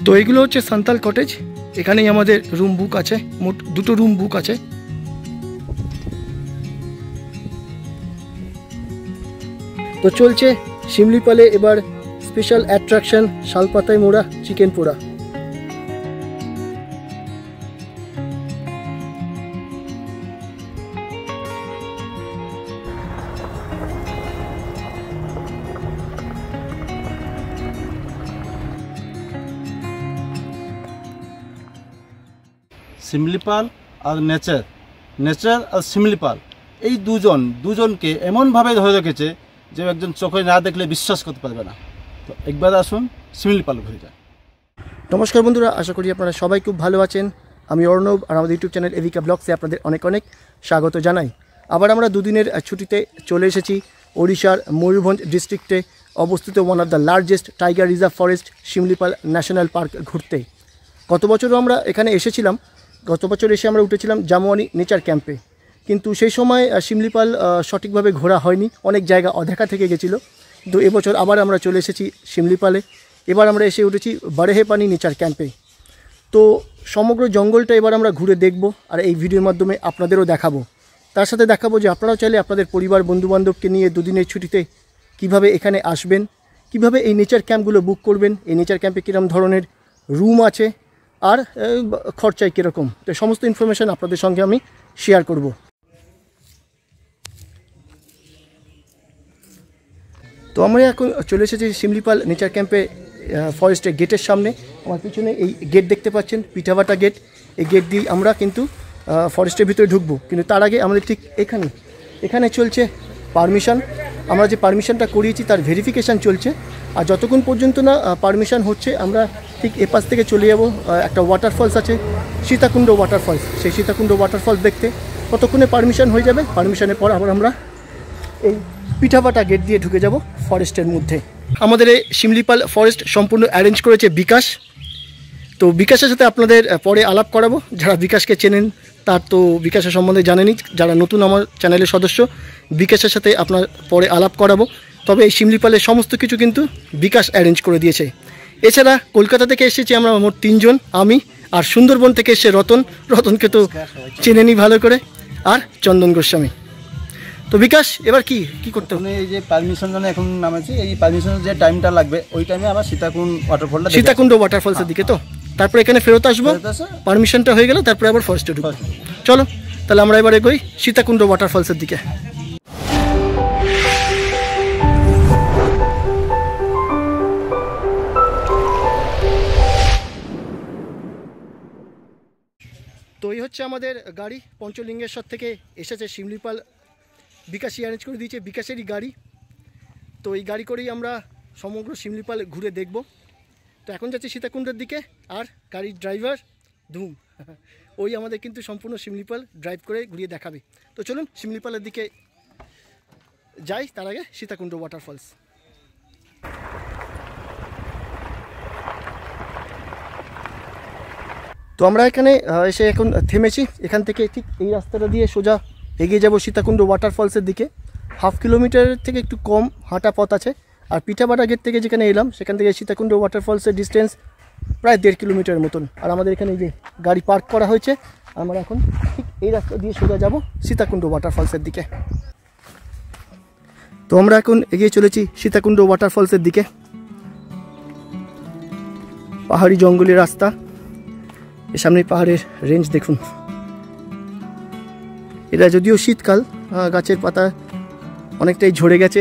তো এগুলো হচ্ছে সান্তাল কটেজ। এখানেই আমাদের রুম বুক আছে, মোট 2টো রুম বুক আছে। তো চলছে শিমলিপালে এবার স্পেশাল অ্যাট্রাকশন শালপাতায় মোড়া চিকেন পোড়া। শিমলিপাল আর নেচার আর শিমলিপাল এই দুজনকে এমনভাবে ধরে রেখেছে যে একজন চোখে না দেখলে বিশ্বাস করতে পারবে না। তো একবার আসুন শিমলিপাল ঘুরে যায়। নমস্কার বন্ধুরা, আশা করি আপনারা সবাই খুব ভালো আছেন। আমি অর্ণব, আর আমাদের ইউটিউব চ্যানেল এভিকা ব্লগসে আপনাদের অনেক অনেক স্বাগত জানাই। আবার আমরা দুদিনের ছুটিতে চলে এসেছি ওড়িশার ময়ূরভঞ্জ ডিস্ট্রিক্টে অবস্থিত one of the largest tiger reserve forest Similipal national park ঘুরতে। গত বছরও আমরা এখানে এসেছিলাম। গত বছর এসে আমরা উঠেছিলাম জামুয়ানি নেচার ক্যাম্পে, কিন্তু সেই সময় শিমলিপাল সঠিকভাবে ঘোরা হয়নি, অনেক জায়গা অদেখা থেকে গেছিলো। কিন্তু এবছর আবার আমরা চলে এসেছি শিমলিপালে। এবার আমরা এসে উঠেছি বারেহেপানি নেচার ক্যাম্পে। তো সমগ্র জঙ্গলটা এবার আমরা ঘুরে দেখব, আর এই ভিডিওর মাধ্যমে আপনাদেরও দেখাবো। তার সাথে দেখাবো যে আপনারাও চাইলে আপনাদের পরিবার বন্ধুবান্ধবকে নিয়ে দুদিনের ছুটিতে কিভাবে এখানে আসবেন, কিভাবে এই নেচার ক্যাম্পগুলো বুক করবেন, এই নেচার ক্যাম্পে কীরকম ধরনের রুম আছে আর খরচায় কীরকম, তো সমস্ত ইনফরমেশান আপনাদের সঙ্গে আমি শেয়ার করব। তো আমরা এখন চলে এসেছি শিমলিপাল নেচার ক্যাম্পে ফরেস্টের গেটের সামনে। আমার পিছনে এই গেট দেখতে পাচ্ছেন, পিঠাভাটা গেট। এই গেট দিয়ে আমরা কিন্তু ফরেস্টের ভিতরে ঢুকবো, কিন্তু তার আগে আমাদের ঠিক এখানে চলছে পারমিশন। আমরা যে পারমিশনটা করিয়েছি তার ভেরিফিকেশান চলছে, আর যতক্ষণ পর্যন্ত না পারমিশন হচ্ছে আমরা ঠিক এপাশ থেকে চলে যাব। একটা ওয়াটারফলস আছে, সীতাকুণ্ড ওয়াটারফলস। সেই সীতাকুণ্ড ওয়াটারফলস দেখতে কতক্ষণে পারমিশন হয়ে যাবে। পারমিশনের পর আবার আমরা এই পিঠাভাটা গেট দিয়ে ঢুকে যাব ফরেস্টের মধ্যে। আমাদের এই শিমলিপাল ফরেস্ট সম্পূর্ণ অ্যারেঞ্জ করেছে বিকাশ। তো বিকাশের সাথে আপনাদের পরে আলাপ করাবো। যারা বিকাশকে চেনেন তার তো বিকাশের সম্বন্ধে জানেনই, যারা নতুন আমার চ্যানেলের সদস্য বিকাশের সাথে আপনার পরে আলাপ করাবো। তবে এই শিমলিপালের সমস্ত কিছু কিন্তু বিকাশ অ্যারেঞ্জ করে দিয়েছে। এছাড়া কলকাতা থেকে এসেছি আমরা মোট 3 জন, আমি, আর সুন্দরবন থেকে এসে রতনকে তো চেনেনি ভালো করে, আর চন্দন গোস্বামী। তো বিকাশ এবার কি করতে হবে? এই যে পারমিশন জন্য এখন নামেছি, এই পারমিশনের যে টাইমটা লাগবে ওই টাইমে আবার সীতাকুণ্ড ওয়াটারফলসের দিকে। তো তারপরে এখানে ফেরত আসবো, পারমিশনটা হয়ে গেলে তারপরে আবার ফরেস্টে ঢুকবো। চলো তাহলে আমরা এবার এগোই সীতাকুণ্ড ওয়াটারফলসের দিকে। তো এই হচ্ছে আমাদের গাড়ি, পঞ্চলিঙ্গেশ্বর থেকে এসেছে শিমলিপাল। বিকাশই অ্যারেঞ্জ করে দিয়েছে, বিকাশেরই গাড়ি। তো এই গাড়ি করেই আমরা সমগ্র শিমলিপাল ঘুরে দেখব। তো এখন যাচ্ছি সীতাকুণ্ডের দিকে, আর গাড়ির ড্রাইভার ধুম ওই আমাদের কিন্তু সম্পূর্ণ শিমলিপাল ড্রাইভ করে ঘুরিয়ে দেখাবে। তো চলুন শিমলিপালের দিকে যাই, তার আগে সীতাকুণ্ড ওয়াটারফলস। তো আমরা এখানে এসে এখন থেমেছি। এখান থেকে ঠিক এই রাস্তাটা দিয়ে সোজা এগিয়ে যাব সীতাকুণ্ড ওয়াটারফলসের দিকে। 1/2 কিলোমিটার থেকে একটু কম হাঁটা পথ আছে। আর পিঠাভাটা গেট থেকে যেখানে এলাম সেখান থেকে সীতাকুণ্ড ওয়াটারফলসের ডিস্টেন্স প্রায় 1.5 কিলোমিটারের মতন। আর আমাদের এখানে যে গাড়ি পার্ক করা হয়েছে, আমরা এখন ঠিক এই রাস্তা দিয়ে সোজা যাব সীতাকুণ্ড ওয়াটারফলসের দিকে। তো আমরা এখন এগিয়ে চলেছি সীতাকুণ্ড ওয়াটারফলসের দিকে। পাহাড়ি জঙ্গলি রাস্তা, এর সামনে পাহাড়ের রেঞ্জ দেখুন। এটা যদিও শীতকাল, গাছের পাতা অনেকটাই ঝরে গেছে,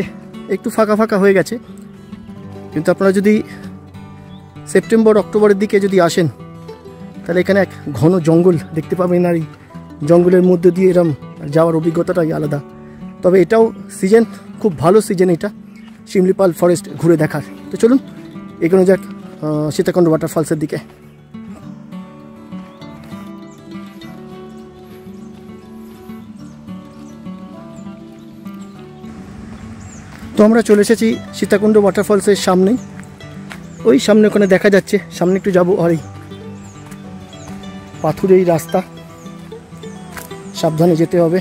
একটু ফাঁকা ফাঁকা হয়ে গেছে, কিন্তু আপনারা যদি সেপ্টেম্বর অক্টোবরের দিকে যদি আসেন তাহলে এখানে এক ঘন জঙ্গল দেখতে পাবেন, আর এই জঙ্গলের মধ্যে দিয়ে এরম যাওয়ার অভিজ্ঞতাটাই আলাদা। তবে এটাও সিজন, খুব ভালো সিজন এটা শিমলিপাল ফরেস্ট ঘুরে দেখার। তো চলুন এগোনো যাক সীতাকুণ্ড ওয়াটারফলসের দিকে। তো আমরা চলে এসেছি সীতাকুণ্ড ওয়াটারফলসের সামনে। ওই সামনে ওখানে দেখা যাচ্ছে, সামনে একটু যাবো। আর এই পাথুরেই রাস্তা, সাবধানে যেতে হবে।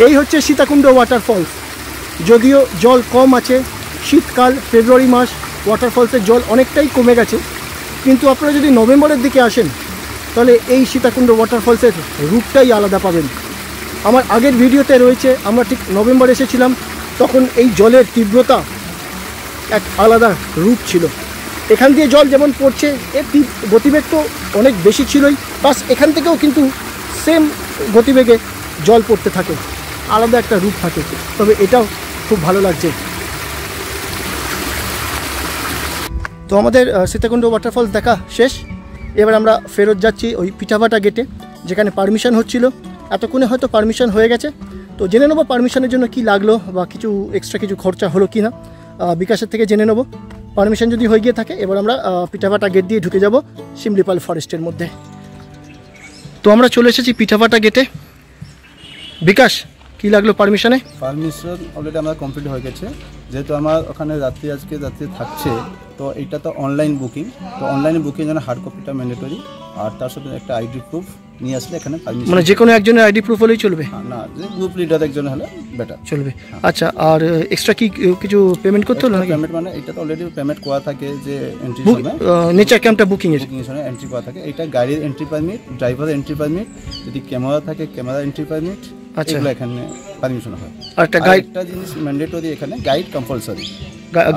এই হচ্ছে সীতাকুণ্ড ওয়াটারফলস। যদিও জল কম আছে, শীতকাল, ফেব্রুয়ারি মাস, ওয়াটারফলসের জল অনেকটাই কমে গেছে, কিন্তু আপনারা যদি নভেম্বরের দিকে আসেন তাহলে এই সীতাকুণ্ড ওয়াটারফলসের রূপটাই আলাদা পাবেন। আমার আগের ভিডিওতে রয়েছে, আমরা ঠিক নভেম্বর এসেছিলাম, তখন এই জলের তীব্রতা এক আলাদা রূপ ছিল। এখান দিয়ে জল যেমন পড়ছে, এর গতিবেগ তো অনেক বেশি ছিলই, প্লাস এখান থেকেও কিন্তু সেম গতিবেগে জল পড়তে থাকে, আলাদা একটা রূপ থাকে। তবে এটাও খুব ভালো লাগছে। তো আমাদের সীতাকুণ্ড ওয়াটারফলস দেখা শেষ। এবার আমরা ফেরত যাচ্ছি ওই পিঠাভাটা গেটে, যেখানে পারমিশন হচ্ছিল। এতক্ষণে হয়তো পারমিশন হয়ে গেছে, তো জেনে নেবো পারমিশনের জন্য কি লাগলো বা কিছু এক্সট্রা কিছু খরচা হলো কি না, বিকাশের থেকে জেনে নেবো। পারমিশন যদি হয়ে গিয়ে থাকে, এবার আমরা পিঠাভাটা গেট দিয়ে ঢুকে যাব শিমলিপাল ফরেস্টের মধ্যে। তো আমরা চলে এসেছি পিঠাভাটা গেটে। বিকাশ, কি লাগলো পারমিশনে? পারমিশন অলরেডি আমার কমপ্লিট হয়ে গেছে। যেহেতু আমার ওখানে আজকে রাত্রি থাকছে, তো এটা তো অনলাইন বুকিং, তো অনলাইনে বুকিং জন্য হার্ড কপিটা ম্যান্ডেটরি, আর তার সাথে একটা আইডি প্রুফ নিয়ে আসলে এখানে পারমিশন। মানে যে কোনো একজনের আইডি প্রুফ হলেই চলবে? না, যে গ্রুপ লিডার একজন হলে বেটার চলবে। আচ্ছা, আর এক্সট্রা কি কিছু পেমেন্ট করতে হলো নাকি? পেমেন্ট মানে এটা তো অলরেডি পেমেন্ট করা থাকে, যে এন্ট্রি সময় নেচার ক্যাম্পটা বুকিং সময় এন্ট্রি করা থাকে। এটা গাড়ির এন্ট্রি পারমিট, ড্রাইভারের এন্ট্রি পারমিট, যদি ক্যামেরা থাকে ক্যামেরা এন্ট্রি পারমিট, এগুলো এখানে পারমিশন হয়। আর একটা জিনিস ম্যান্ডেটরি, এখানে গাইড কম্পালসারি।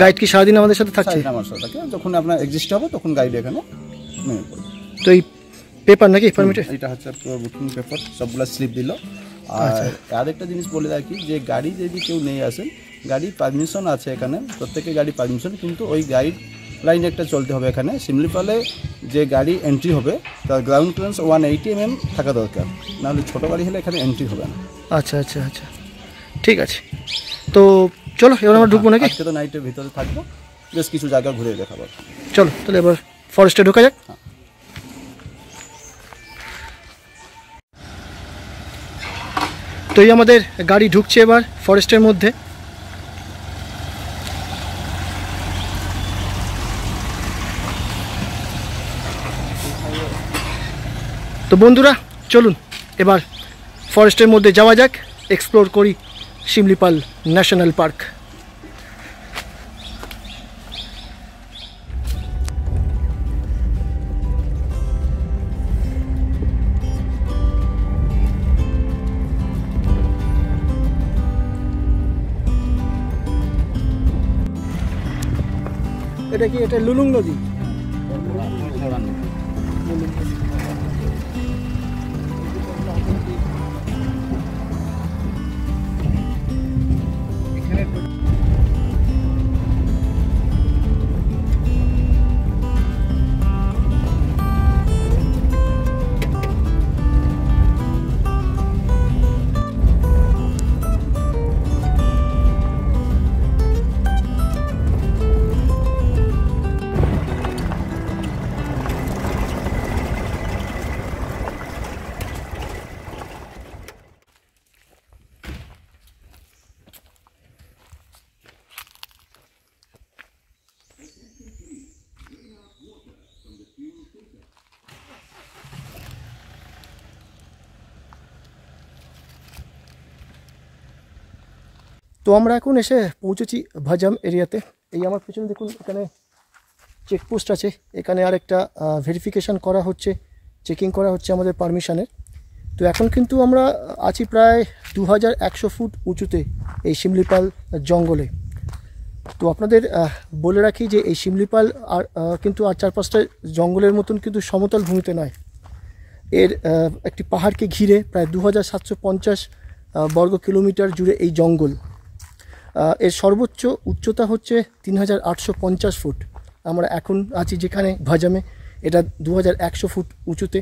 গাইড কি সারাদিন আমাদের সাথে থাকছে? আমার সাথে থাকে, যখন আপনার এক্সিস্ট হবে তখন গাইড এখানে মেনে পড়বে। তো এই পেপার নাকি পারমিটে? এটা হচ্ছে বুকিং পেপার, সবগুলো স্লিপ দিল। আর আরেকটা জিনিস বলে রাখি, যে গাড়ি যদি কেউ নিয়ে আসেন, গাড়ি পারমিশন আছে এখানে, প্রত্যেকের গাড়ি পারমিশন, কিন্তু ওই গাইড লাইন একটা চলতে হবে। এখানে শিমলিপালে যে গাড়ি এন্ট্রি হবে তার গ্রাউন্ড ক্লিয়ারেন্স 180 mm থাকা দরকার, নাহলে ছোটো গাড়ি হলে এখানে এন্ট্রি হবে না। আচ্ছা আচ্ছা আচ্ছা, ঠিক আছে। তো চলো এবার আমরা ঢুকবো নাকি? আজকে তো নাইটের ভিতরে থাকবো, বেশ কিছু জায়গা ঘুরে দেখাবো। চলো তাহলে এবার ফরেস্টে ঢোকা যাক। তো এই আমাদের গাড়ি ঢুকছে এবার ফরেস্টের মধ্যে। তো বন্ধুরা চলুন এবার ফরেস্টের মধ্যে যাওয়া যাক, এক্সপ্লোর করি শিমলিপাল ন্যাশনাল পার্ক। এটা কি, এটা লুলুং নদী? তো আমরা এখন এসে পৌঁছেছি ভাজাম এরিয়াতে। এই আমার পিছনে দেখুন, এখানে চেকপোস্ট আছে, এখানে আরেকটা ভেরিফিকেশান করা হচ্ছে, চেকিং করা হচ্ছে আমাদের পারমিশনের। তো এখন কিন্তু আমরা আছি প্রায় 2100 ফুট উঁচুতে এই শিমলিপাল জঙ্গলে। তো আপনাদের বলে রাখি যে এই শিমলিপাল আর কিন্তু আর 4-5টা জঙ্গলের মতন কিন্তু সমতল ভূমিতে নয়, এর একটি পাহাড়কে ঘিরে প্রায় 2750 বর্গ কিলোমিটার জুড়ে এই জঙ্গল। এর সর্বোচ্চ উচ্চতা হচ্ছে 3850 ফুট। আমরা এখন আছি যেখানে ভাজামে, এটা 2100 ফুট উঁচুতে।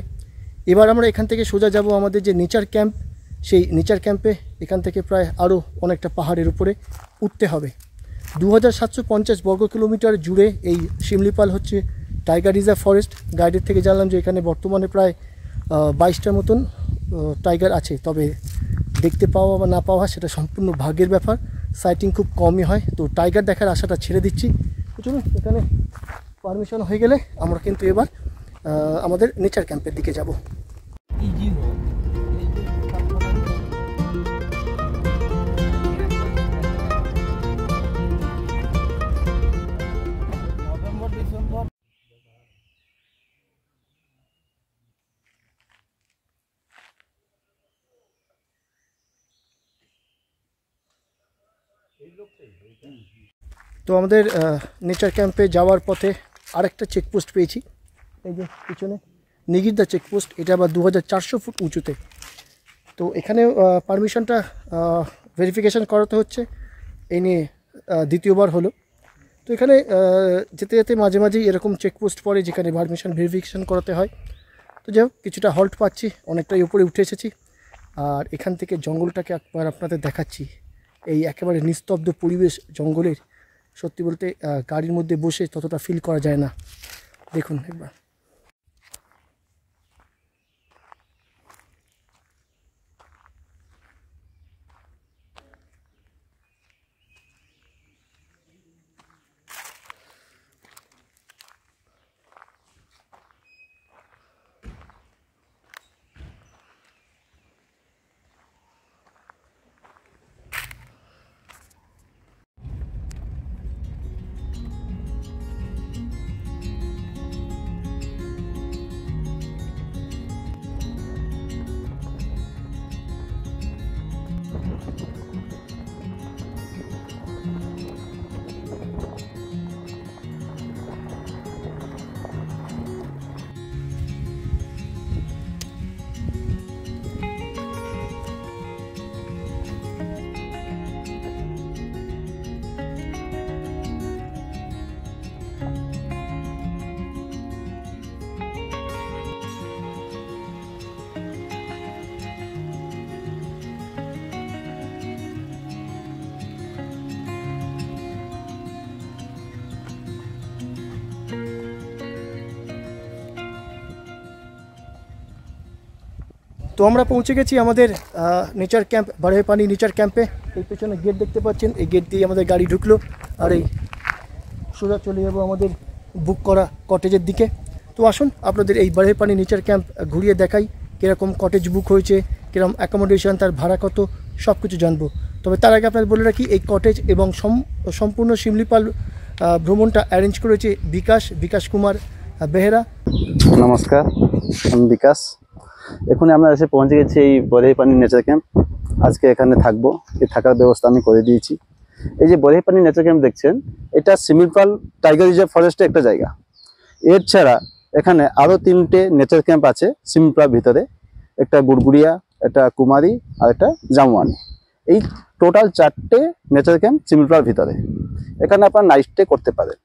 এবার আমরা এখান থেকে সোজা যাব আমাদের যে নেচার ক্যাম্প, সেই নেচার ক্যাম্পে এখান থেকে প্রায় আরও অনেকটা পাহাড়ের উপরে উঠতে হবে। 2750 বর্গ কিলোমিটার জুড়ে এই শিমলিপাল হচ্ছে টাইগার রিজার্ভ ফরেস্ট। গাইডের থেকে জানলাম যে এখানে বর্তমানে প্রায় 22টার মতন টাইগার আছে, তবে দেখতে পাওয়া বা না পাওয়া সেটা সম্পূর্ণ ভাগ্যের ব্যাপার, সাইটিং খুব কমই হয়। তো টাইগার দেখার আশাটা ছেড়ে দিচ্ছি। চলুন, এখানে পারমিশন হয়ে গেলে আমরা কিন্তু এবার আমাদের নেচার ক্যাম্পের দিকে যাব। তো আমাদের নেচার ক্যাম্পে যাওয়ার পথে আরেকটা চেকপোস্ট পেয়েছি, এই যে পিছনে নিগিরদা চেকপোস্ট, এটা আবার 2400 ফুট উঁচুতে। তো এখানে পারমিশনটা ভেরিফিকেশান করাতে হচ্ছে, এই নিয়ে দ্বিতীয়বার হলো। তো এখানে যেতে যেতে মাঝে মাঝেই এরকম চেকপোস্ট পড়ে যেখানে পারমিশন ভেরিফিকেশান করাতে হয়। তো যাই হোক, কিছুটা হল্ট পাচ্ছি, অনেকটাই উপরে উঠে এসেছি। আর এখান থেকে জঙ্গলটাকে একবার আপনাদের দেখাচ্ছি, এই একেবারে নিস্তব্ধ পরিবেশ জঙ্গলের, সত্যি বলতে গাড়ির মধ্যে বসে ততটা ফিল করা যায় না। দেখুন একবার। তো আমরা পৌঁছে গেছি আমাদের নেচার ক্যাম্প, বারহেপানি নেচার ক্যাম্পে। এই পেছনে গেট দেখতে পাচ্ছেন, এই গেট দিয়ে আমাদের গাড়ি ঢুকলো, আর এই সোজা চলে যাবো আমাদের বুক করা কটেজের দিকে। তো আসুন আপনাদের এই বারহেপানি নেচার ক্যাম্প ঘুরিয়ে দেখাই, কীরকম কটেজ বুক হয়েছে, কীরকম অ্যাকোমোডেশন, তার ভাড়া কত, সব কিছু জানবো। তবে তার আগে আপনাদের বলে রাখি, এই কটেজ এবং সম্পূর্ণ শিমলিপাল ভ্রমণটা অ্যারেঞ্জ করেছে বিকাশ কুমার বেহেরা। নমস্কার, আমি বিকাশ। এখন আমরা এসে পৌঁছে গেছি এই বারহেপানি নেচার ক্যাম্প। আজকে এখানে থাকবো, এই থাকার ব্যবস্থা আমি করে দিয়েছি। এই যে বারহেপানি নেচার ক্যাম্প দেখছেন, এটা শিমলিপাল টাইগার রিজার্ভ ফরেস্টের একটা জায়গা। এর ছাড়া এখানে আরও 3টে নেচার ক্যাম্প আছে শিমলিপাল ভিতরে, একটা গুড়গুড়িয়া, একটা কুমারী আর একটা জামওয়ানি। এই টোটাল 4টে নেচার ক্যাম্প শিমলিপাল ভিতরে। এখানে আপনার নাইট স্টে করতে পারেন।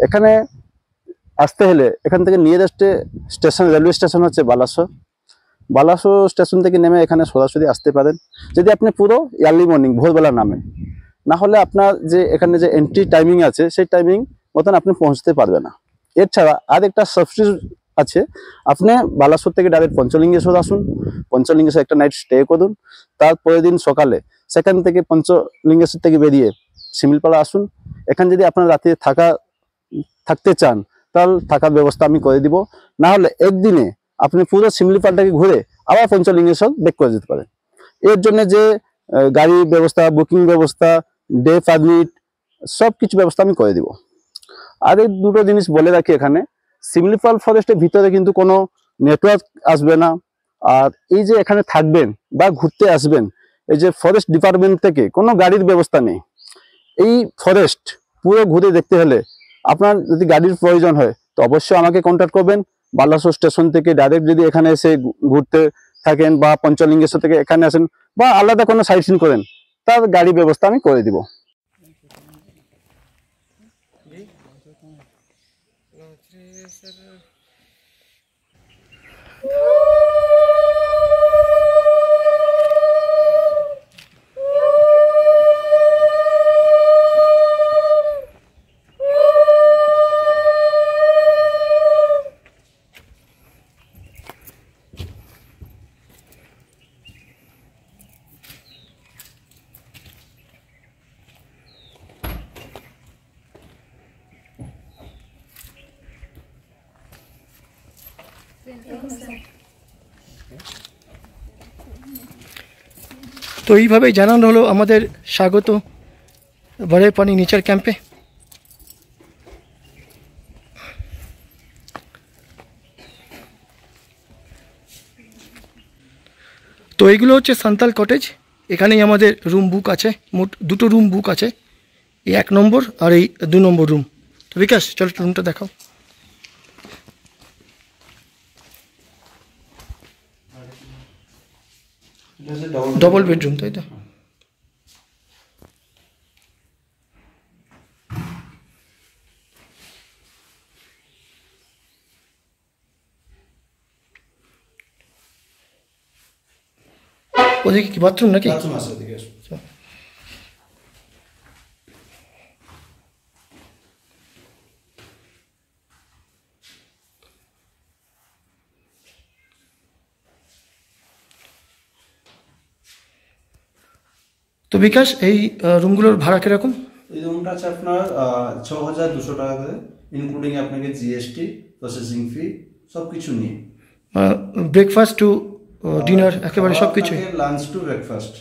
এখানে আসতে হলে এখান থেকে নিয়ারেস্ট স্টেশন, রেলওয়ে স্টেশন হচ্ছে বালাসোর স্টেশন থেকে নেমে এখানে সরাসরি আসতে পারেন, যদি আপনি পুরো ইয়ার্লি মর্নিং ভোরবেলা নামেন। না হলে আপনার যে এখানে যে এন্ট্রি টাইমিং আছে, সেই টাইমিং মতন আপনি পৌঁছতে পারবেন না। এছাড়া আর একটা সাবস্টিটিউট আছে, আপনি বালাসোর থেকে ডাইরেক্ট পঞ্চলিঙ্গেশ্বর আসুন, পঞ্চলিঙ্গেশ্বর একটা নাইট স্টে করুন, তারপরের দিন সকালে সেখান থেকে পঞ্চলিঙ্গেশ্বর থেকে বেরিয়ে শিমলিপাল আসুন। এখানে যদি আপনার রাতে থাকতে চান তাহলে থাকার ব্যবস্থা আমি করে দিব, না হলে একদিনে আপনি পুরো শিমলিপালটাকে ঘুরে আবার পঞ্চলিঙ্গেশ্বর ব্যাক করে যেতে পারেন। এর জন্য যে গাড়ির ব্যবস্থা, বুকিং ব্যবস্থা, ডে পারমিট, সব কিছু ব্যবস্থা আমি করে দিব। আর এই দুটো জিনিস বলে রাখি, এখানে শিমলিপাল ফরেস্টের ভিতরে কিন্তু কোনো নেটওয়ার্ক আসবে না। আর এই যে এখানে থাকবেন বা ঘুরতে আসবেন, এই যে ফরেস্ট ডিপার্টমেন্ট থেকে কোনো গাড়ির ব্যবস্থা নেই। এই ফরেস্ট পুরো ঘুরে দেখতে হলে আপনার যদি গাড়ির প্রয়োজন হয় তো অবশ্যই আমাকে কন্ট্যাক্ট করবেন। বালাসোর স্টেশন থেকে ডাইরেক্ট যদি এখানে এসে ঘুরতে থাকেন বা পঞ্চলিঙ্গেশ্বর থেকে এখানে আসেন বা আলাদা কোনো সাইট সিন করেন, তার গাড়ি ব্যবস্থা আমি করে দিব। তো এইভাবেই জানানো হলো আমাদের স্বাগত বারহেপানি নেচার ক্যাম্পে। তো এইগুলো হচ্ছে সান্তাল কটেজ, এখানেই আমাদের রুম বুক আছে, মোট দুটো রুম বুক আছে, এই 1 নম্বর আর এই 2 নম্বর রুম। তো বিকাশ চলো রুমটা দেখাও। ডবল বেডরুম তাই তো? ওদিকে কি বাথরুম নাকি? বাথরুম আছে ওদিকে। তো বিকাশ এই রুমগুলোর ভাড়া কিরকম? এই রুমটা আছে আপনার 6200 টাকা করে, ইনক্লুডিং আপনাকে জিএসটি, প্রসেসিং ফি সব কিছু নিয়ে। ব্রেকফাস্ট টু ডিনার একেবারে সব কিছু? লাঞ্চ টু ব্রেকফাস্ট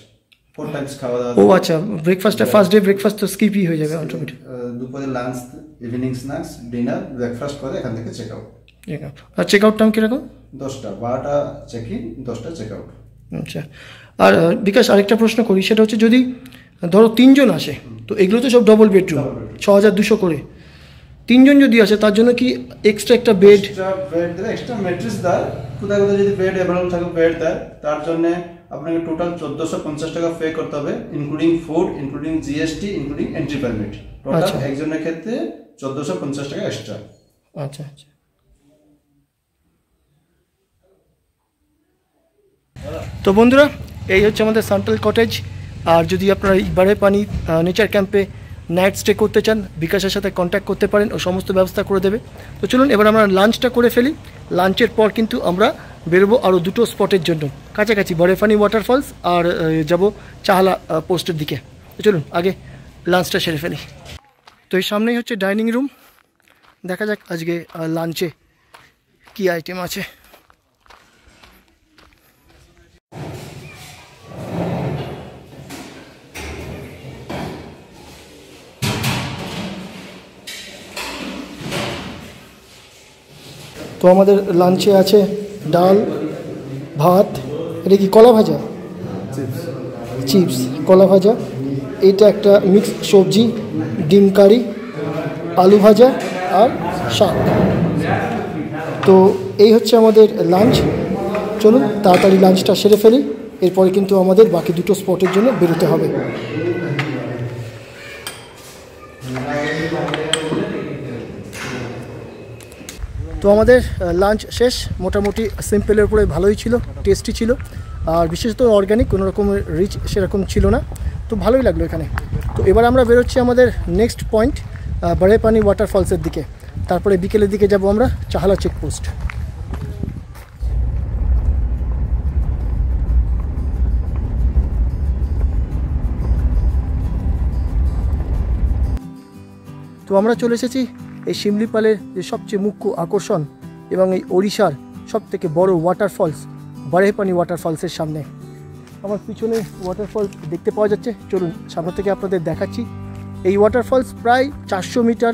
4 টাইমস খাওয়া দাওয়া। ও আচ্ছা, ব্রেকফাস্টটা ফার্স্ট ডে ব্রেকফাস্ট তো স্কিপই হয়ে যাবে অটোমেটিক। দুপুরে lunch, evening snacks, dinner, breakfast করে এখান থেকে চেক আউট। আর চেক আউট টাইম কিরকম? 10টা, 12টা চেক ইন, 10টা চেক আউট। আচ্ছা। আর বিকাশ আরেকটা প্রশ্ন করি, সেটা হচ্ছে যদি ধরো 3 জন আসে, তো এগুলো তো সব ডবল বেডরুম, 6200 করে। 3 জন যদি আসে তার জন্য কি এক্সট্রা একটা বেড? এক্সট্রা বেড দেয়, এক্সট্রা ম্যাট্রেস দেয়, কোথায় কোথায় যদি বেড অ্যাভেলেবল থাকে বেড দেয়। তার জন্য আপনাকে টোটাল 1450 টাকা পে করতে হবে, including food, including GST, including entry permit. Total একজনের ক্ষেত্রে 1450 টাকা এক্সট্রা। আচ্ছা আচ্ছা। তো বন্ধুরা, এই হচ্ছে আমাদের সেন্ট্রাল কটেজ। আর যদি আপনারা বারে পানি নেচার ক্যাম্পে নাইট স্টে করতে চান, বিকাশের সাথে কন্ট্যাক্ট করতে পারেন, ও সমস্ত ব্যবস্থা করে দেবে। তো চলুন এবার আমরা লাঞ্চটা করে ফেলি। লাঞ্চের পর কিন্তু আমরা বেরোবো আরও 2টো স্পটের জন্য কাছাকাছি, বরেফানি ওয়াটারফলস আর যাব চাহালা পোস্টের দিকে। তো চলুন আগে লাঞ্চটা সেরে ফেলি। তো এই সামনেই হচ্ছে ডাইনিং রুম, দেখা যাক আজকে লাঞ্চে কী আইটেম আছে। তো আমাদের লাঞ্চে আছে ডাল, ভাত, এটা কি কলা ভাজা? চিপস, কলা ভাজা, এটা একটা মিক্স সবজি, ডিম কারি, আলু ভাজা আর শাক। তো এই হচ্ছে আমাদের লাঞ্চ। চলুন তাড়াতাড়ি লাঞ্চটা সেরে ফেলি, এরপরে কিন্তু আমাদের বাকি 2টো স্পটের জন্য বেরোতে হবে। তো আমাদের লাঞ্চ শেষ, মোটামুটি সিম্পলের উপরে ভালোই ছিল, টেস্টি ছিল, আর বিশেষত অর্গ্যানিক, কোনো রকমের রিচ সেরকম ছিল না, তো ভালোই লাগলো এখানে। তো এবার আমরা বেরোচ্ছি আমাদের নেক্সট পয়েন্ট বড়েপানি ওয়াটারফলসের দিকে, তারপরে বিকেলের দিকে যাব আমরা চাহালা চেকপোস্ট। তো আমরা চলে এসেছি এই শিমলিপালের যে সবচেয়ে মুখ্য আকর্ষণ এবং এই ওড়িশার সবথেকে বড় ওয়াটারফলস বড়েপানি ওয়াটারফলসের সামনে। আমার পিছনে ওয়াটারফলস দেখতে পাওয়া যাচ্ছে, চলুন সামনে থেকে আপনাদের দেখাচ্ছি। এই ওয়াটারফলস প্রায় 400 মিটার,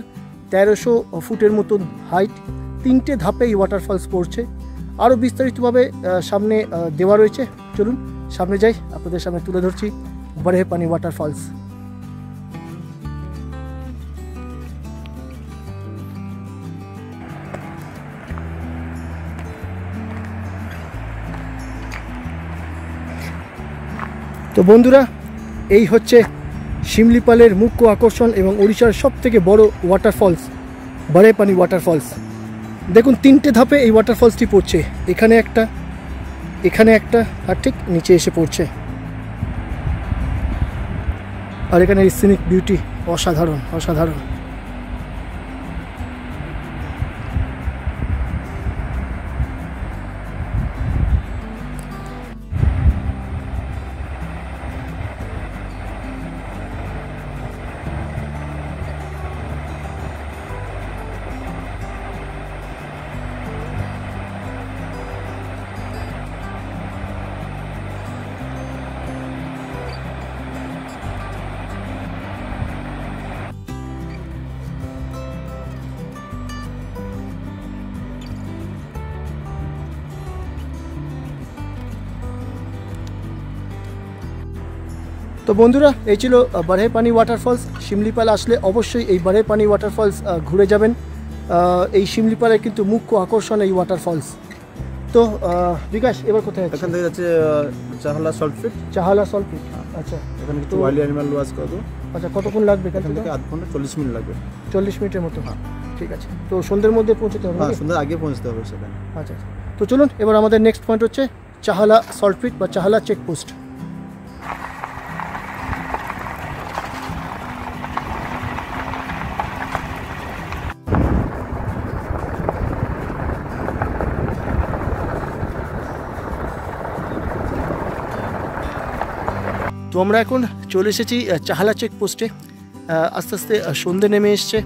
1300 ফুটের মতন হাইট, 3টে ধাপে এই ওয়াটারফলস পড়ছে। আরও বিস্তারিতভাবে সামনে দেওয়া রয়েছে, চলুন সামনে যাই, আপনাদের সামনে তুলে ধরছি বড়েপানি ওয়াটারফলস। তো বন্ধুরা, এই হচ্ছে শিমলিপালের মুখ্য আকর্ষণ এবং ওড়িশার সবথেকে বড় ওয়াটারফলস বড়েপানি ওয়াটারফলস। দেখুন 3টে ধাপে এই ওয়াটারফলসটি পড়ছে, এখানে একটা, এখানে একটা, আর ঠিক নিচে এসে পড়ছে। আর এখানে সিনিক বিউটি অসাধারণ অসাধারণ। তো বন্ধুরা, এই ছিল বারহেপানি ওয়াটারফলস। শিমলিপাল আসলে অবশ্যই এই বারহেপানি ওয়াটারফলস ঘুরে যাবেন। এই শিমলিপালের কিন্তু মুখ্য আকর্ষণ এই ওয়াটারফলস। তো বিকাশ, এবার কোথায় এখান থেকে যাচ্ছে চাহালা সল্ট ফিট। চাহালা সল্ট ফিট, আচ্ছা। এখানে কিছু ওয়াইল্ড অ্যানিমাল ওয়াচ করবো। আচ্ছা, কতক্ষণ লাগবে এখান থেকে? আধ ঘন্টা 40 মিনিট লাগবে। 40 মিনিটের মতো, ঠিক আছে। তো সন্ধ্যের মধ্যে পৌঁছতে হবে? হ্যাঁ, সন্ধ্যার আগে পৌঁছতে হবে সেখানে। আচ্ছা, তো চলুন এবার আমাদের নেক্সট পয়েন্ট হচ্ছে চাহালা সল্ট ফিট বা চাহালা চেকপোস্ট। তো আমরা এখন চলে এসেছি চাহালা চেকপোস্টে। আস্তে আস্তে সন্ধে নেমে এসছে।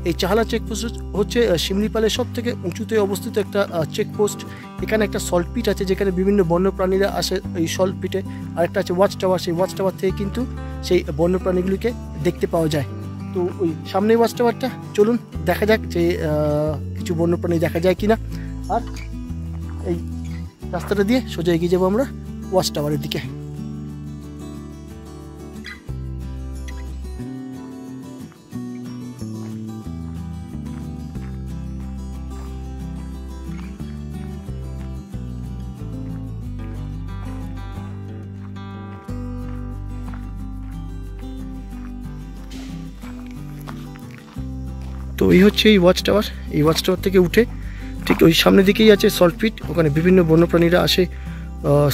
এই চাহালা চেকপোস্ট হচ্ছে শিমলিপালের সব থেকে উঁচুতে অবস্থিত একটা চেকপোস্ট। এখানে একটা সল্ট পিট আছে যেখানে বিভিন্ন বন্যপ্রাণীরা আসে এই সল্ট পিটে। আরেকটা আছে ওয়াচ টাওয়ার, সেই ওয়াচ টাওয়ার থেকে কিন্তু সেই বন্যপ্রাণীগুলিকে দেখতে পাওয়া যায়। তো ওই সামনে ওয়াচ টাওয়ারটা, চলুন দেখা যাক যে কিছু বন্যপ্রাণী দেখা যায় কিনা। আর এই রাস্তাটা দিয়ে সোজা এগিয়ে যাবো আমরা ওয়াচ টাওয়ারের দিকে। তো এই হচ্ছে এই ওয়াচ টাওয়ার। এই ওয়াচ টাওয়ার থেকে উঠে ঠিক ওই সামনের দিকেই আছে সল্ট পিট। ওখানে বিভিন্ন বন্যপ্রাণীরা আসে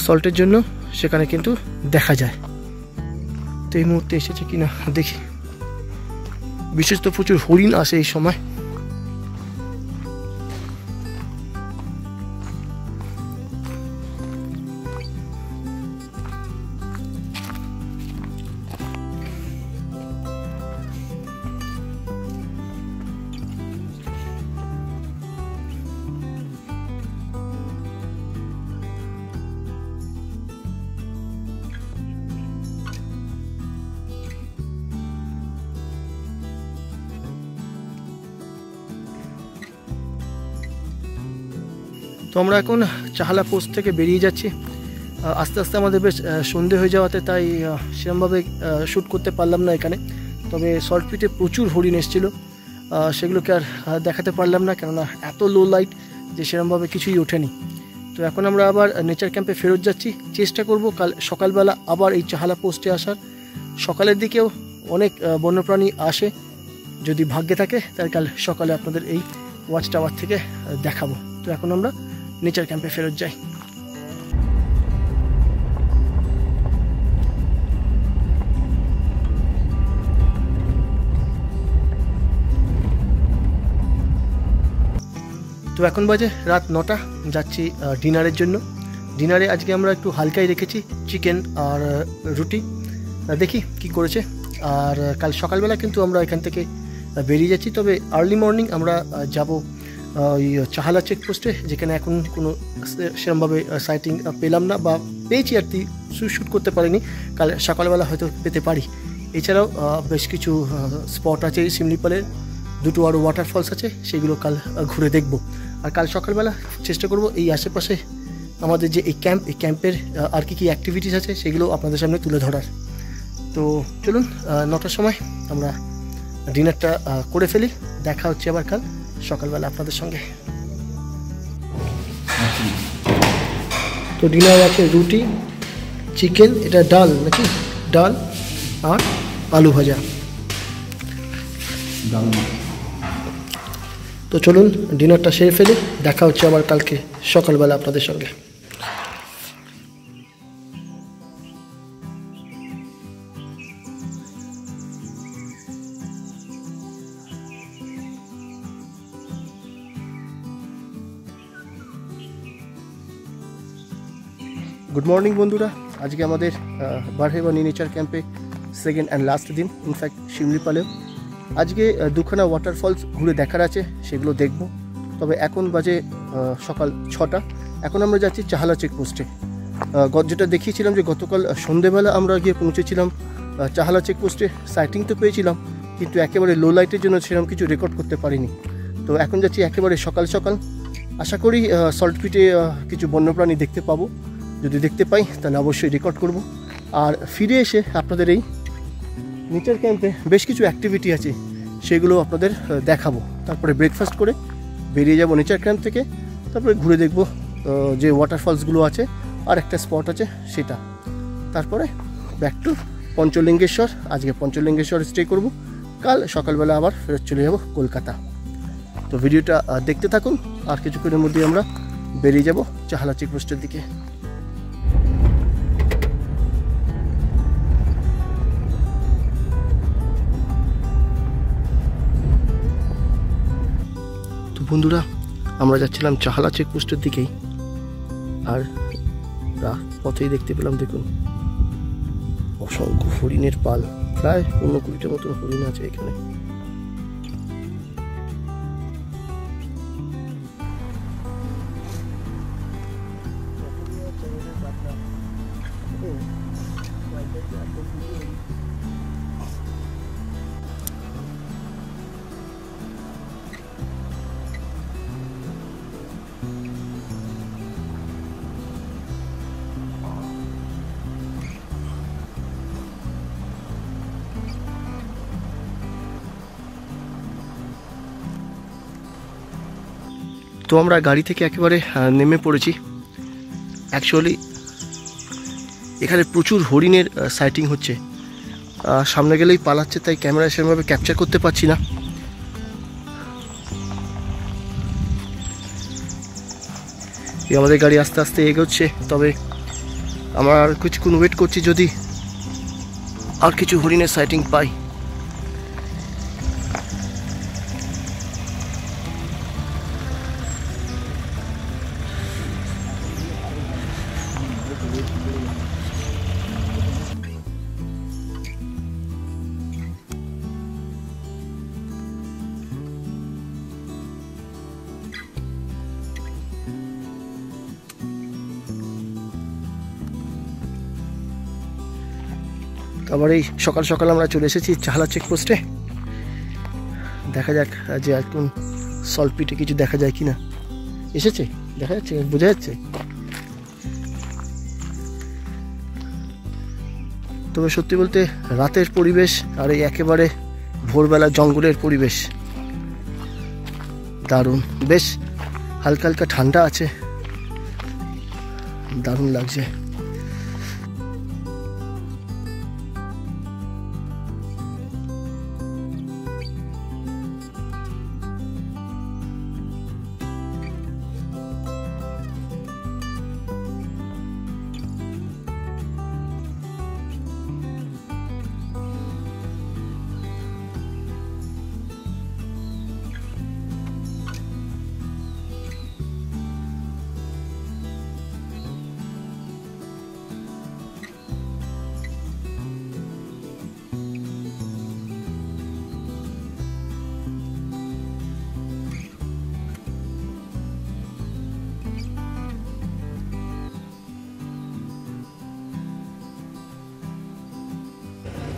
সল্টের জন্য, সেখানে কিন্তু দেখা যায়। তো এই মুহূর্তে এসেছে কিনা দেখি। বিশেষত প্রচুর হরিণ আসে এই সময়। তো আমরা এখন চাহালা পোস্ট থেকে বেরিয়ে যাচ্ছি। আস্তে আস্তে আমাদের বেশ সন্ধে হয়ে যাওয়াতে তাই সেরকমভাবে শ্যুট করতে পারলাম না এখানে। তবে সল্ট পিটে প্রচুর হরিণ এসেছিল, সেগুলোকে আর দেখাতে পারলাম না, কেননা এত লো লাইট যে সেরকমভাবে কিছুই ওঠেনি। তো এখন আমরা আবার নেচার ক্যাম্পে ফেরত যাচ্ছি। চেষ্টা করব কাল সকালবেলা আবার এই চাহালা পোস্টে আসার। সকালের দিকেও অনেক বন্যপ্রাণী আসে, যদি ভাগ্যে থাকে তাহলে কাল সকালে আপনাদের এই ওয়াচ টাওয়ার থেকে দেখাবো। তো এখন আমরা নেচার ক্যাম্পে ফেরত যাই। তো এখন বাজে রাত 9টা, যাচ্ছি ডিনারের জন্য। ডিনারে আজকে আমরা একটু হালকাই রেখেছি, চিকেন আর রুটি। দেখি কি করেছে। আর কাল সকালবেলা কিন্তু আমরা এখান থেকে বেরিয়ে যাচ্ছি। তবে আর্লি মর্নিং আমরা যাব ওই চাহালা চেকপোস্টে, যেখানে এখন কোনো সেরকমভাবে সাইটিং পেলাম না, বা পেয়েছি আর কি, শ্যুট করতে পারিনি। কাল সকালবেলা হয়তো পেতে পারি। এছাড়াও বেশ কিছু স্পট আছে এই শিমলিপালের, দুটো আরও ওয়াটারফলস আছে, সেগুলো কাল ঘুরে দেখব। আর কাল সকালবেলা চেষ্টা করব এই আশেপাশে আমাদের যে এই ক্যাম্পের আর কি অ্যাক্টিভিটিস আছে সেগুলো আপনাদের সামনে তুলে ধরার। তো চলুন 9টার সময় আমরা ডিনারটা করে ফেলি। দেখা হচ্ছে আবার কাল সকালবেলা আপনাদের সঙ্গে। তো ডিনার আছে রুটি, চিকেন, এটা ডাল নাকি, ডাল আর আলু ভাজা। তো চলুন ডিনারটা সেরে ফেলি। দেখা হচ্ছে আবার কালকে সকালবেলা আপনাদের সঙ্গে। গুড মর্নিং বন্ধুরা, আজকে আমাদের বারহেপানি নেচার ক্যাম্পে সেকেন্ড অ্যান্ড লাস্ট দিন, ইনফ্যাক্ট শিমলিপালেও। আজকে দুখানা ওয়াটারফলস ঘুরে দেখার আছে, সেগুলো দেখব। তবে এখন বাজে সকাল 6টা। এখন আমরা যাচ্ছি চাহালা চেকপোস্টে। যেটা দেখিয়েছিলাম যে গতকাল সন্ধেবেলা আমরা গিয়ে পৌঁছেছিলাম চাহালা চেকপোস্টে। সাইটিং তো পেয়েছিলাম, কিন্তু একেবারে লো লাইটের জন্য সেরকম কিছু রেকর্ড করতে পারিনি। তো এখন যাচ্ছি একেবারে সকাল সকাল। আশা করি সল্ট পিটে কিছু বন্যপ্রাণী দেখতে পাবো। যদি দেখতে পাই তাহলে অবশ্যই রেকর্ড করব। আর ফিরে এসে আপনাদের এই নেচার ক্যাম্পে বেশ কিছু অ্যাক্টিভিটি আছে, সেগুলো আপনাদের দেখাবো। তারপরে ব্রেকফাস্ট করে বেরিয়ে যাব নেচার ক্যাম্প থেকে। তারপরে ঘুরে দেখব যে ওয়াটারফলসগুলো আছে, আর একটা স্পট আছে সেটা। তারপরে ব্যাক টু পঞ্চলিঙ্গেশ্বর। আজকে পঞ্চলিঙ্গেশ্বর স্টে করব, কাল সকালবেলা আবার ফেরত চলে যাব কলকাতা। তো ভিডিওটা দেখতে থাকুন, আর কিছুক্ষণের মধ্যেই আমরা বেরিয়ে যাব চাহালা চেকপোস্টের দিকে। তো বন্ধুরা, আমরা যাচ্ছিলাম চাহালা চেকপোস্টের দিকেই, আর পথেই দেখতে পেলাম, দেখুন অসংখ্য হরিণের পাল, প্রায় 19-20টার মতন হরিণ আছে এখানে। তো আমরা গাড়ি থেকে একেবারে নেমে পড়েছি। অ্যাকচুয়ালি এখানে প্রচুর হরিণের সাইটিং হচ্ছে, সামনে গেলেই পালাচ্ছে, তাই ক্যামেরা সেরকমভাবে ক্যাপচার করতে পারছি না। আমাদের গাড়ি আস্তে আস্তে এগোচ্ছে, তবে আমরা আর কিছুক্ষণ ওয়েট করছি, যদি আর কিছু হরিণের সাইটিং পাই। আবার এই সকাল সকাল আমরা চলে এসেছি চাহালা চেকপোস্টে। দেখা যাক যে এখন সল্টপিটে কিছু দেখা যায় কিনা। এসেছে, দেখা যাচ্ছে, বোঝা যাচ্ছে। তবে সত্যি বলতে রাতের পরিবেশ আর এই একেবারে ভোরবেলা জঙ্গলের পরিবেশ দারুণ। বেশ হালকা হালকা ঠান্ডা আছে, দারুণ লাগছে।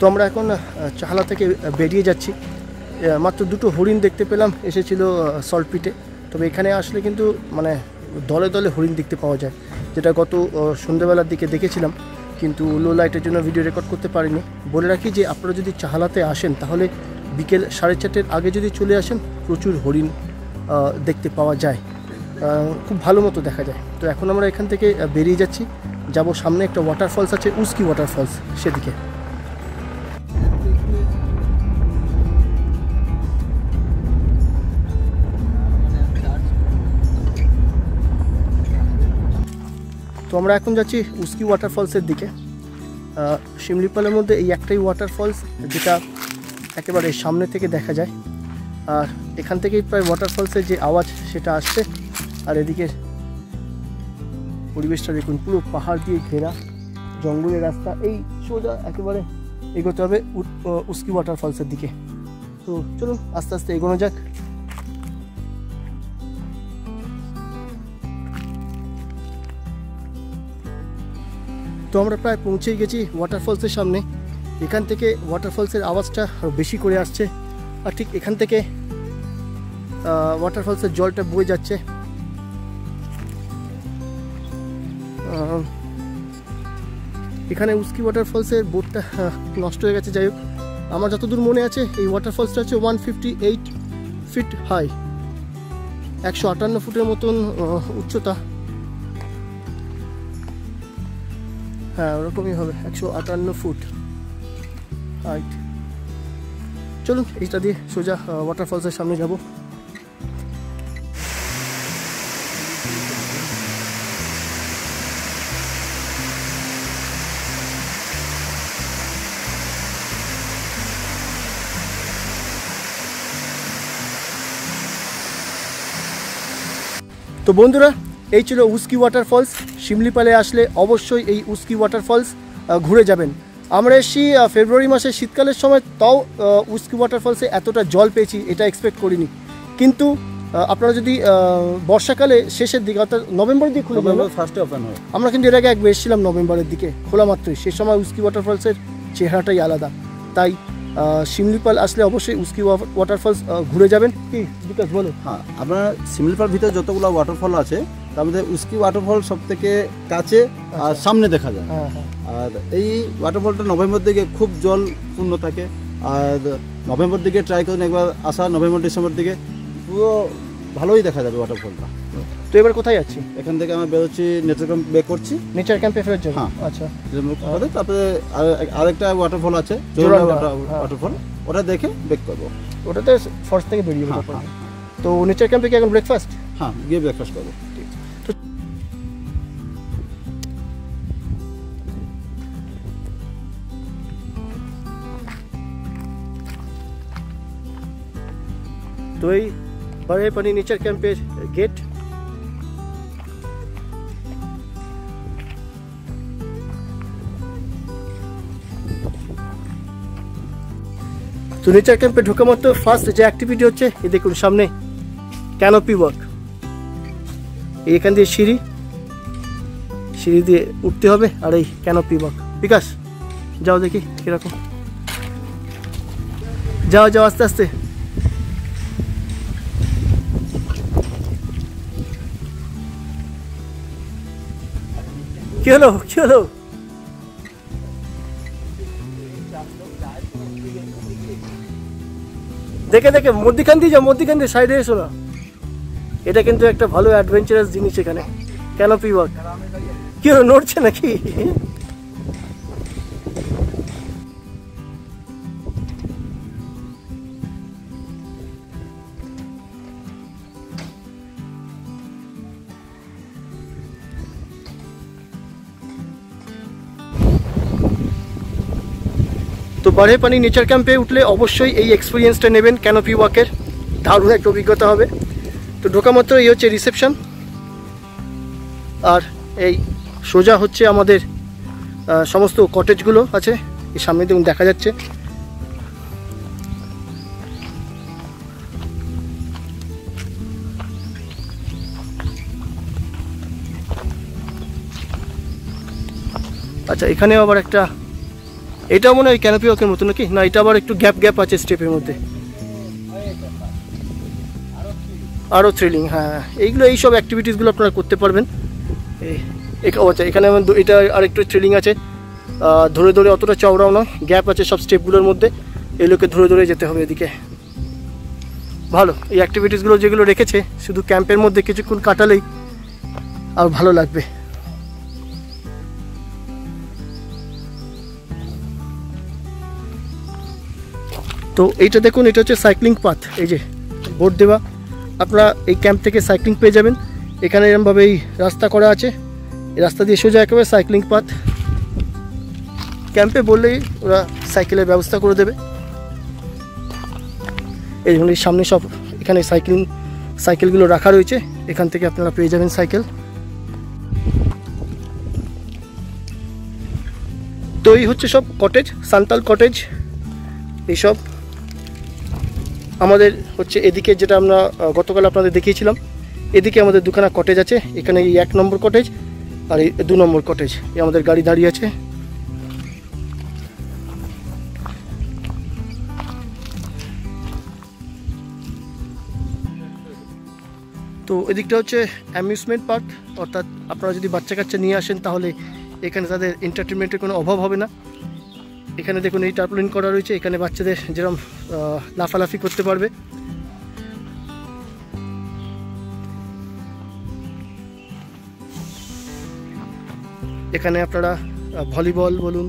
তো আমরা এখন চাহালা থেকে বেরিয়ে যাচ্ছি। মাত্র দুটো হরিণ দেখতে পেলাম, এসেছিল সল্টপিটে। তবে এখানে আসলে কিন্তু মানে দলে দলে হরিণ দেখতে পাওয়া যায়, যেটা গত সন্ধ্যেবেলার দিকে দেখেছিলাম, কিন্তু লো লাইটের জন্য ভিডিও রেকর্ড করতে পারিনি। বলে রাখি যে আপনারা যদি চাহালাতে আসেন, তাহলে বিকেল 4:30-এর আগে যদি চলে আসেন, প্রচুর হরিণ দেখতে পাওয়া যায়, খুব ভালো মতো দেখা যায়। তো এখন আমরা এখান থেকে বেরিয়ে যাচ্ছি, যাব সামনে একটা ওয়াটারফলস আছে, উস্কি ওয়াটারফলস, সেদিকে। তো আমরা এখন যাচ্ছি উস্কি ওয়াটারফলসের দিকে। শিমলিপালের মধ্যে এই একটাই ওয়াটারফলস যেটা একেবারে সামনে থেকে দেখা যায়, আর এখান থেকেই প্রায় ওয়াটারফলসের যে আওয়াজ সেটা আসছে। আর এদিকের পরিবেশটা দেখুন, পুরো পাহাড় দিয়ে ঘেরা, জঙ্গলের রাস্তা, এই সোজা একেবারে এগোতে হবে উস্কি ওয়াটারফলসের দিকে। তো চলুন আস্তে আস্তে এগোনো যাক। তো আমরা প্রায় পৌঁছেই গেছি ওয়াটারফলসের সামনে। এখান থেকে ওয়াটারফলসের আওয়াজটা আরও বেশি করে আসছে, আর ঠিক এখান থেকে ওয়াটারফলসের জলটা বয়ে যাচ্ছে। এখানে উস্কি ওয়াটারফলসের বোটটা নষ্ট হয়ে গেছে। যাই হোক, আমার যতদূর মনে আছে এই ওয়াটারফলসটা হচ্ছে 158 ফিট হাই, 158 ফুটের মতন উচ্চতা। হ্যাঁ, ওরকমই হবে, 158 ফুট হাইট। চলুন এইটা দিয়ে সোজা ওয়াটারফলসের সামনে যাব। তো বন্ধুরা, এই ছিল উস্কি ওয়াটারফলস। শিমলিপালে আসলে অবশ্যই এই উস্কি ওয়াটারফলস ঘুরে যাবেন। আমরা এসেছি ফেব্রুয়ারি মাসে, শীতকালের সময়, তাও উস্কি ওয়াটারফলসে এতটা জল পেয়েছি এটা এক্সপেক্ট করিনি। কিন্তু আপনারা যদি বর্ষাকালে শেষের দিকে অর্থাৎ নভেম্বরের দিকে খুলে নভেম্বর ফার্স্টে ওপেন হয়। আমরা কিন্তু এর আগে একবার এসেছিলাম নভেম্বরের দিকে, খোলা মাত্রই। সে সময় উস্কি ওয়াটারফলসের চেহারাটাই আলাদা। তাই শিমলিপাল আসলে অবশ্যই উস্কি ওয়াটারফলস ঘুরে যাবেন। কি বিকাশ বলো? হ্যাঁ, আপনার শিমলিপাল ভিতরে যতগুলো ওয়াটারফল আছে তার মধ্যে উস্কি ওয়াটারফল সব থেকে কাছে আর সামনে দেখা যায়। হ্যাঁ হ্যাঁ। আর এই ওয়াটারফলটা নভেম্বর দিকে খুব জল পূর্ণ থাকে। আর নভেম্বর দিকে ট্রাই করুন একবার আসা, নভেম্বর ডিসেম্বর দিকে পুরো ভালোই দেখা যাবে ওয়াটারফলটা। তো এবার কোথায় যাচ্ছি? এখান থেকে আমরা বেরোচ্ছি, নেচার ক্যাম্প বেক করছি। নেচার ক্যাম্পে ফেরত যাবো? হ্যাঁ। আচ্ছা, তারপরে আরেকটা ওয়াটারফল আছে, জোরান্দা ওয়াটারফল, ওটা দেখে বেক করবো। ওটাতে ফরেস্ট থেকে বেরিয়ে যাবো। হ্যাঁ। তো নেচার ক্যাম্পে কি এখন ব্রেকফাস্ট? হ্যাঁ, গিয়ে ব্রেকফাস্ট করবো। তো এই বারহেপানি নেচার ক্যাম্পের গেট। তো নেচার ক্যাম্পে ঢোকা মাত্র ফার্স্ট যে অ্যাক্টিভিটি হচ্ছে, এই দেখুন সামনে ক্যানোপি ওয়াক। এখান দিয়ে সিঁড়ি দিয়ে উঠতে হবে, আর এই ক্যানোপি ওয়াক। বিকাশ, যাও দেখি কিরকম। যাও যাও, আস্তে আস্তে। কি হলো, কি হলো? দেখে দেখে মধ্যখান দিয়ে যাও, মধ্যখান দিয়ে সাইডে এসো না। এটা কিন্তু একটা ভালো অ্যাডভেঞ্চারাস জিনিস এখানে, ক্যানোপি ওয়াক। কি হলো, নড়ছে নাকি? তো বারহেপানি নেচার ক্যাম্পে উঠলে অবশ্যই এই এক্সপিরিয়েন্সটা নেবেন, ক্যানোপি ওয়াকের। দারুণ একটা অভিজ্ঞতা হবে। তো ঢোকা মাত্র এই হচ্ছে রিসেপশন, আর এই সোজা হচ্ছে আমাদের সমস্ত কটেজগুলো আছে। এই সামনে দেখুন দেখা যাচ্ছে। আচ্ছা, এখানেও আবার একটা, এটাও মনে হয় ক্যানোপি ওয়াকের মতো নাকি? না, এটা আবার একটু গ্যাপ গ্যাপ আছে স্টেপের মধ্যে, আরও থ্রিলিং। হ্যাঁ, এইগুলো, এইসব অ্যাক্টিভিটিসগুলো আপনারা করতে পারবেন। আচ্ছা, এখানে এটা আর একটু থ্রিলিং আছে। ধরে ধরে, অতটা চওড়াও নয়, গ্যাপ আছে সব স্টেপগুলোর মধ্যে। এগুলোকে ধরে ধরে যেতে হবে এদিকে। ভালো এই অ্যাক্টিভিটিসগুলো যেগুলো রেখেছে, শুধু ক্যাম্পের মধ্যে কিছুক্ষণ কাটালেই আর ভালো লাগবে। তো এইটা দেখুন, এটা হচ্ছে সাইক্লিং পাথ। এই যে বোর্ড দেওয়া, আপনারা এই ক্যাম্প থেকে সাইক্লিং পেয়ে যাবেন। এখানে এরকমভাবে এই রাস্তা করা আছে, এই রাস্তা দিয়ে সোজা একেবারে সাইক্লিং পাথ। ক্যাম্পে বললেই ওরা সাইকেলের ব্যবস্থা করে দেবে। এই জন্য সামনে সব এখানে সাইকেলগুলো রাখা রয়েছে, এখান থেকে আপনারা পেয়ে যাবেন সাইকেল। তো এই হচ্ছে সব কটেজ, সান্তাল কটেজ। এইসব আমাদের হচ্ছে এদিকে, যেটা আমরা গতকাল আপনাদের দেখিয়েছিলাম, এদিকে আমাদের দুখানা কটেজ আছে। এখানে এই 1 নম্বর কটেজ আর এই 2 নম্বর কটেজ। এই আমাদের গাড়ি দাঁড়িয়ে আছে। তো এদিকটা হচ্ছে অ্যামিউজমেন্ট পার্ক, অর্থাৎ আপনারা যদি বাচ্চা কাচ্চা নিয়ে আসেন তাহলে এখানে তাদের এন্টারটেনমেন্টের কোনো অভাব হবে না। এখানে দেখুন এই টার্পলিন করা রয়েছে, এখানে বাচ্চাদের যেরকম লাফালাফি করতে পারবে। এখানে আপনারা ভলিবল বলুন,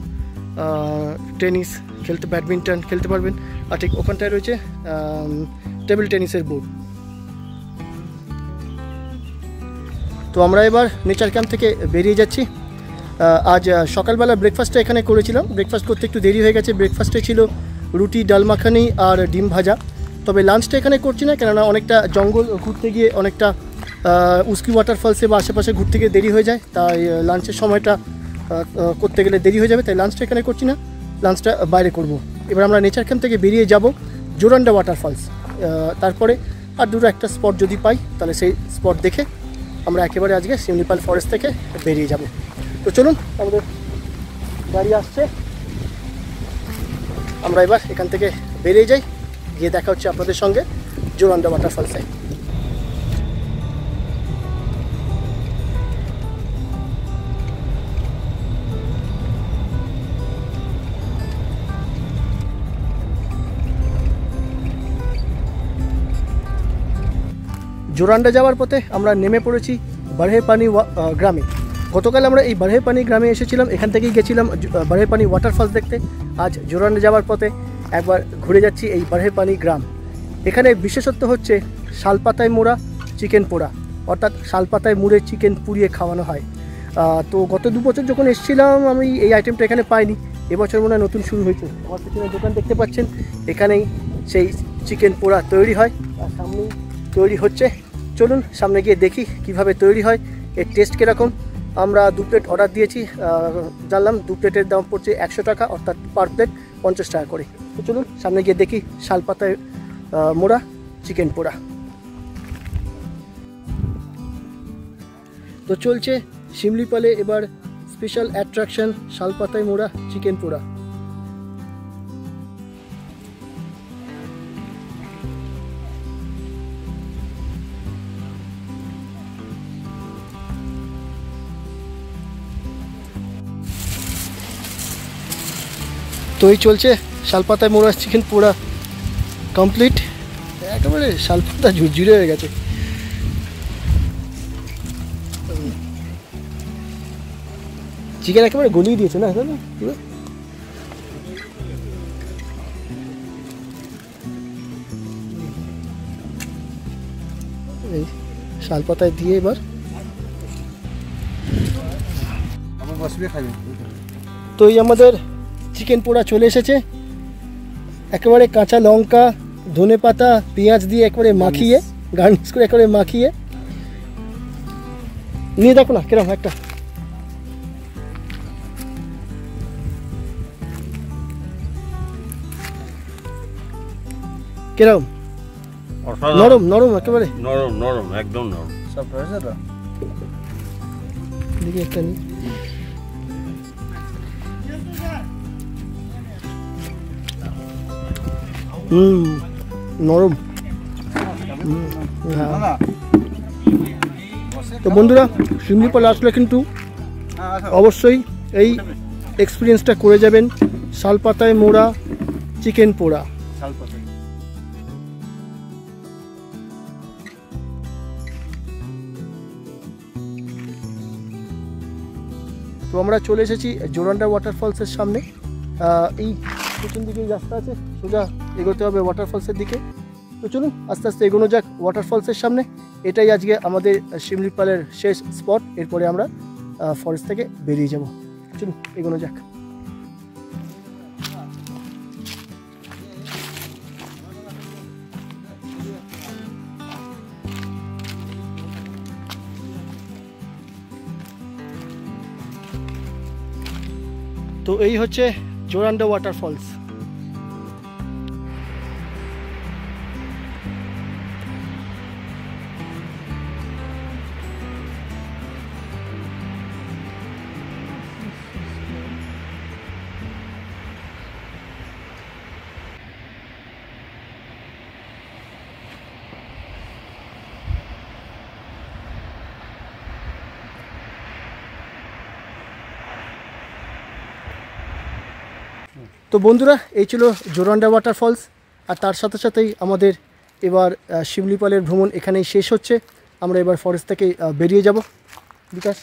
টেনিস খেলতে, ব্যাডমিন্টন খেলতে পারবেন। আর ঠিক ওখানটায় রয়েছে টেবিল টেনিসের বোর্ড। তো আমরা এবার নেচার ক্যাম্প থেকে বেরিয়ে যাচ্ছি। আজ সকালবেলা ব্রেকফাস্টটা এখানে করেছিলাম, ব্রেকফাস্ট করতে একটু দেরি হয়ে গেছে। ব্রেকফাস্টে ছিল রুটি, ডাল মাখানি আর ডিম ভাজা। তবে লাঞ্চটা এখানে করছি না, কেননা অনেকটা জঙ্গল ঘুরতে গিয়ে অনেকটা উস্কি ওয়াটারফলসে বা আশেপাশে ঘুরতে গিয়ে দেরি হয়ে যায়, তাই লাঞ্চের সময়টা করতে গেলে দেরি হয়ে যাবে, তাই লাঞ্চটা এখানে করছি না, লাঞ্চটা বাইরে করব। এবার আমরা নেচার ক্যাম্প থেকে বেরিয়ে যাব জোরান্ডা ওয়াটারফলস, তারপরে আর দুটো একটা স্পট যদি পাই তাহলে সেই স্পট দেখে আমরা একেবারে আজকে শিমলিপাল ফরেস্ট থেকে বেরিয়ে যাব। তো চলুন, আমাদের গাড়ি আসছে, আমরা এবার এখান থেকে বেরিয়ে যাই, গিয়ে দেখা হচ্ছে আপনাদের সঙ্গে জোরান্ডা ওয়াটারফলসে। জোরান্ডা যাওয়ার পথে আমরা নেমে পড়েছি বারহেপানি গ্রামে। গতকাল আমরা এই বারহেপানি গ্রামে এসেছিলাম, এখান থেকেই গেছিলাম বারহেপানি ওয়াটারফলস দেখতে। আজ জোরান্ডা যাওয়ার পথে একবার ঘুরে যাচ্ছি এই বারহেপানি গ্রাম। এখানে বিশেষত্ব হচ্ছে শালপাতায় মোড়া চিকেন পোড়া, অর্থাৎ শালপাতায় মুড়ে চিকেন পুড়িয়ে খাওয়ানো হয়। তো গত 2 বছর যখন এসেছিলাম আমি এই আইটেমটা এখানে পাইনি, এবছর মনে হয় নতুন শুরু হয়েছে। আমার পেছনে দোকান দেখতে পাচ্ছেন, এখানেই সেই চিকেন পোড়া তৈরি হয় আর সামনেই তৈরি হচ্ছে। চলুন সামনে গিয়ে দেখি কিভাবে তৈরি হয়, এর টেস্ট কীরকম। আমরা 2 প্লেট অর্ডার দিয়েছি, জানলাম 2 প্লেটের দাম পড়ছে 100 টাকা, অর্থাৎ পার প্লেট 50 টাকা করে। তো চলুন সামনে গিয়ে দেখি শালপাতায় মোড়া চিকেন পোড়া। তো চলছে শিমলিপালে এবার স্পেশাল অ্যাট্রাকশন শালপাতায় মোড়া চিকেন পোড়া। তো এই চলছে শালপাতায় মোড়া চিকেন পোড়া কমপ্লিট, একেবারে শালপাতা ঝুরঝুরে হয়ে গেছে। চিকেন একেবারে গলিয়ে দিয়েছে না পুরো। এই শালপাতায় দিয়ে এবার তো এই আমাদের চিকেন পোড়া চলে এসেছে, একেবারে কাঁচা লঙ্কা, ধনেপাতা, পেঁয়াজ দিয়ে একেবারে মাখিয়ে, গার্নিশ করে একেবারে মাখিয়ে নিয়ে দেখো না কিরকম একটা কিরকম নরম নরম, একেবারে নরম নরম, একদম নরম। সব রয়েছে তো, দেখি একটা নিই। নরম। হ্যাঁ। তো বন্ধুরা, শিমলিপাল আসলে কিন্তু অবশ্যই এই এক্সপিরিয়েন্সটা করে যাবেন, শালপাতায় মোড়া চিকেন পোড়া। তো আমরা চলে এসেছি জোরান্ডা ওয়াটারফলসের সামনে। এই পিছন দিকে রাস্তা আছে, সোজা এগোতে হবে ওয়াটারফলসের দিকে। তো চলুন আস্তে আস্তে এগোনো যাক ওয়াটারফলসের সামনে। এটাই আজকে আমাদের শিমলিপালের শেষ স্পট, এরপরে আমরা ফরেস্ট থেকে বেরিয়ে যাব। চলুন এগোনো যাক। তো এই হচ্ছে জোরান্ডা ওয়াটারফলস। তো বন্ধুরা, এই ছিল জোরান্ডা ওয়াটারফলস, আর তার সাথে সাথেই আমাদের এবার শিমলিপালের ভ্রমণ এখানেই শেষ হচ্ছে। আমরা এবার ফরেস্ট থেকে বেরিয়ে যাব। বিকাশ,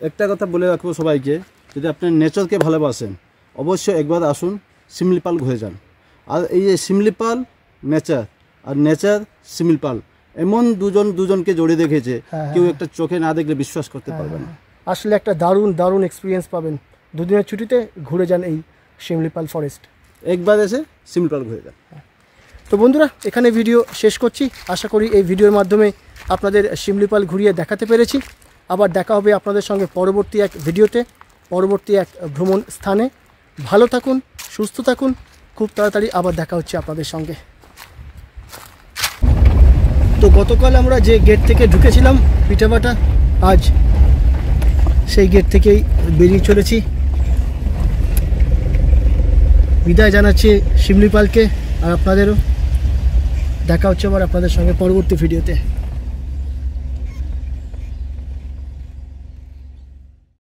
একটা কথা বলে রাখবো সবাইকে, যদি আপনি নেচারকে ভালোবাসেন অবশ্যই একবার আসুন, শিমলিপাল ঘুরে যান। আর এই যে শিমলিপাল নেচার আর নেচার শিমলিপাল এমন দুজনকে জড়িয়ে রেখেছে, কেউ একটা চোখে না দেখলে বিশ্বাস করতে পারবে না। আসলে একটা দারুণ এক্সপিরিয়েন্স পাবেন। দুদিনের ছুটিতে ঘুরে যান এই শিমলিপাল ফরেস্ট, একবার এসে শিমলিপাল ঘুরে যান। তো বন্ধুরা, এখানে ভিডিও শেষ করছি। আশা করি এই ভিডিওর মাধ্যমে আপনাদের শিমলিপাল ঘুরিয়ে দেখাতে পেরেছি। আবার দেখা হবে আপনাদের সঙ্গে পরবর্তী এক ভিডিওতে, পরবর্তী এক ভ্রমণ স্থানে। ভালো থাকুন, সুস্থ থাকুন, খুব তাড়াতাড়ি আবার দেখা হচ্ছে আপনাদের সঙ্গে। তো গতকাল আমরা যে গেট থেকে ঢুকেছিলাম পিঠাভাটা, আজ সেই গেট থেকেই বেরিয়ে চলেছি। বিদায় জানাচ্ছি শিমলিপালকে, আর আপনাদেরও। দেখা হচ্ছে আবার আপনাদের সঙ্গে পরবর্তী ভিডিওতে।